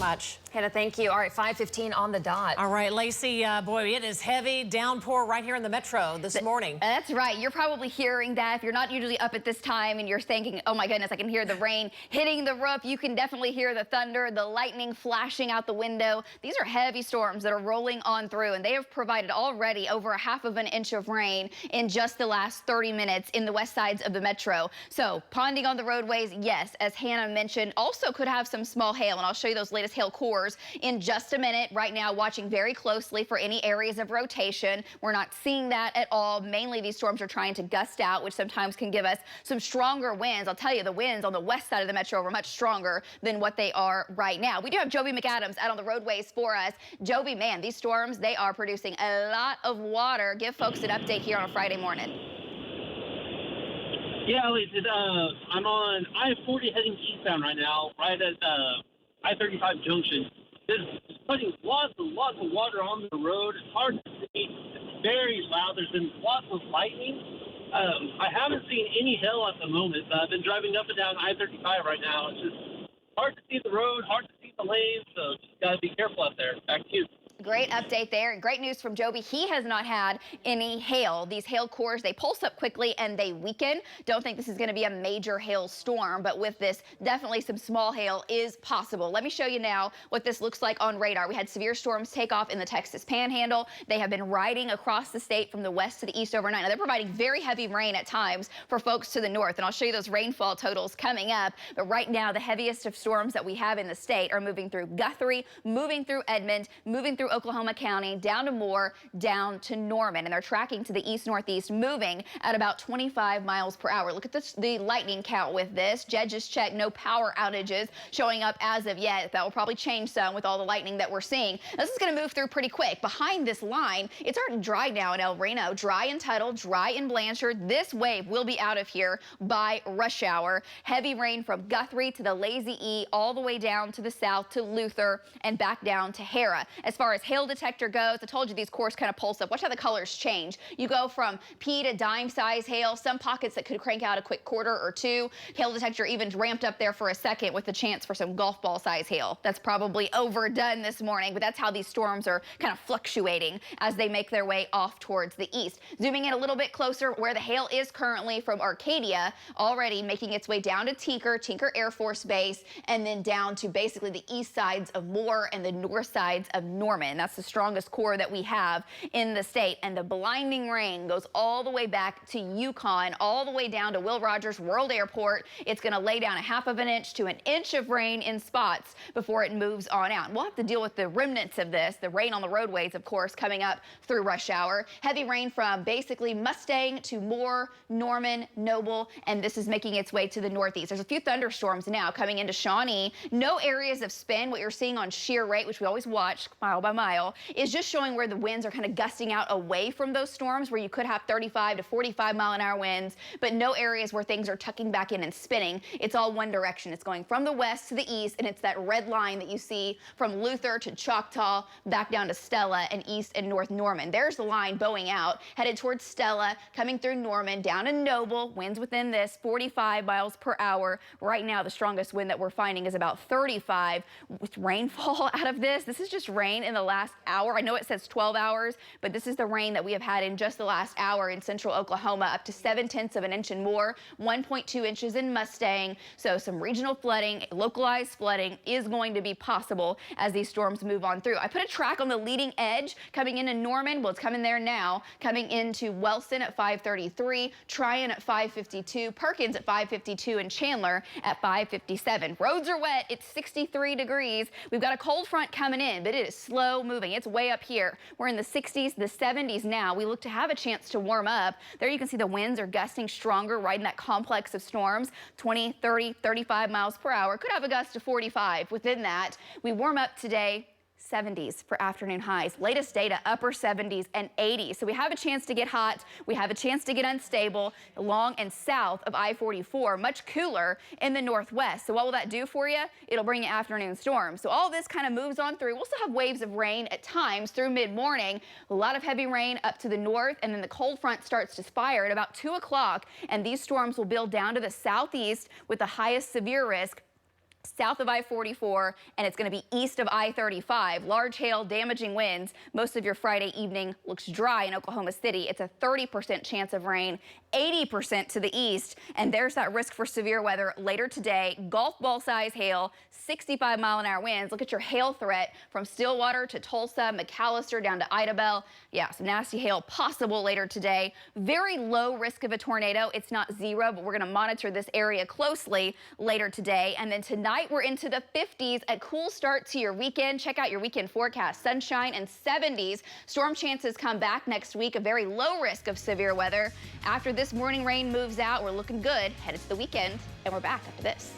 much. Hannah, thank you. All right, 5:15 on the dot. All right, Lacey, boy, it is heavy downpour right here in the metro this morning. That's right. You're probably hearing that. If you're not usually up at this time and you're thinking, oh my goodness, I can hear the rain hitting the roof, you can definitely hear the thunder, the lightning flashing out the window. These are heavy storms that are rolling on through, and they have provided already over 1/2 inch of rain in just the last 30 minutes in the west sides of the metro. So ponding on the roadways, yes, as Hannah mentioned, also could have some small hail, and I'll show you those latest hail cores in just a minute. Right now, watching very closely for any areas of rotation. We're not seeing that at all. Mainly, these storms are trying to gust out, which sometimes can give us some stronger winds. I'll tell you, the winds on the west side of the metro are much stronger than what they are right now. We do have Joby McAdams out on the roadways for us. Joby, man, these storms, they are producing a lot of water. Give folks an update here on a Friday morning. Yeah, Lacey, I'm on I-40 heading eastbound right now, right at I-35 junction. There's putting lots of water on the road. It's hard to see. It's very loud. There's been lots of lightning. I haven't seen any hail at the moment, but I've been driving up and down I-35 right now. It's just hard to see the road, hard to see the lanes, so just got to be careful out there. Back to you. Great update there, and great news from Joby. He has not had any hail. These hail cores, they pulse up quickly and they weaken. Don't think this is going to be a major hail storm, but with this, definitely some small hail is possible. Let me show you now what this looks like on radar. We had severe storms take off in the Texas Panhandle. They have been riding across the state from the west to the east overnight. Now, they're providing very heavy rain at times for folks to the north, and I'll show you those rainfall totals coming up. But right now, the heaviest of storms that we have in the state are moving through Guthrie, moving through Edmond, moving through Oklahoma County, down to Moore, down to Norman, and they're tracking to the east-northeast, moving at about 25 miles per hour. Look at this, the lightning count with this. Jed just checked, no power outages showing up as of yet. That will probably change some with all the lightning that we're seeing. This is going to move through pretty quick. Behind this line, it's already dry now in El Reno, dry in Tuttle, dry in Blanchard. This wave will be out of here by rush hour. Heavy rain from Guthrie to the Lazy E, all the way down to the south to Luther and back down to Hera. As far as hail detector goes, I told you these cores kind of pulse up. Watch how the colors change. You go from pea to dime size hail, some pockets that could crank out a quick quarter or two. Hail detector even ramped up there for a second with the chance for some golf ball size hail. That's probably overdone this morning, but that's how these storms are kind of fluctuating as they make their way off towards the east. Zooming in a little bit closer where the hail is currently from Arcadia, already making its way down to Tinker Air Force Base, and then down to basically the east sides of Moore and the north sides of Norman. That's the strongest core that we have in the state, and the blinding rain goes all the way back to Yukon, all the way down to Will Rogers World Airport. It's going to lay down 1/2 inch to 1 inch of rain in spots before it moves on out. We'll have to deal with the remnants of this, the rain on the roadways, of course, coming up through rush hour. Heavy rain from basically Mustang to Moore, Norman, Noble, and this is making its way to the northeast. There's a few thunderstorms now coming into Shawnee. No areas of spin. What you're seeing on shear rate, which we always watch mile by mile, is just showing where the winds are kind of gusting out away from those storms, where you could have 35 to 45 mile an hour winds, but no areas where things are tucking back in and spinning. It's all one direction. It's going from the west to the east, and it's that red line that you see from Luther to Choctaw, back down to Stella and east and north Norman. There's the line bowing out, headed towards Stella, coming through Norman, down to Noble. Winds within this, 45 miles per hour. Right now, the strongest wind that we're finding is about 35. With rainfall out of this, this is just rain in the last hour. I know it says 12 hours, but this is the rain that we have had in just the last hour in central Oklahoma, up to 7/10 inch and more, 1.2 inches in Mustang. So some regional flooding, localized flooding is going to be possible as these storms move on through. I put a track on the leading edge coming into Norman. Well, it's coming there now, coming into Wellston at 5:33, Tryon at 5:52, Perkins at 5:52, and Chandler at 5:57. Roads are wet. It's 63 degrees. We've got a cold front coming in, but it is slow moving. It's way up here. We're in the 60s, the 70s now. We look to have a chance to warm up. There you can see the winds are gusting stronger right in that complex of storms, 20, 30, 35 miles per hour. Could have a gust of 45 within that. We warm up today. 70s for afternoon highs. Latest data, upper 70s and 80s. So we have a chance to get hot. We have a chance to get unstable along and south of I-44, much cooler in the northwest. So what will that do for you? It'll bring you afternoon storms. So all this kind of moves on through. We'll still have waves of rain at times through mid-morning. A lot of heavy rain up to the north, and then the cold front starts to spire at about 2 o'clock, and these storms will build down to the southeast with the highest severe risk south of I-44, and it's going to be east of I-35. Large hail, damaging winds. Most of your Friday evening looks dry in Oklahoma City. It's a 30% chance of rain, 80% to the east, and there's that risk for severe weather later today. Golf ball size hail, 65-mile-an-hour winds. Look at your hail threat from Stillwater to Tulsa, McAllister down to Idabel. Yeah, some nasty hail possible later today. Very low risk of a tornado. It's not zero, but we're going to monitor this area closely later today. And then tonight we're into the 50s, a cool start to your weekend. Check out your weekend forecast. Sunshine and 70s. Storm chances come back next week. A very low risk of severe weather. After this morning rain moves out, we're looking good. Headed to the weekend, and we're back after this.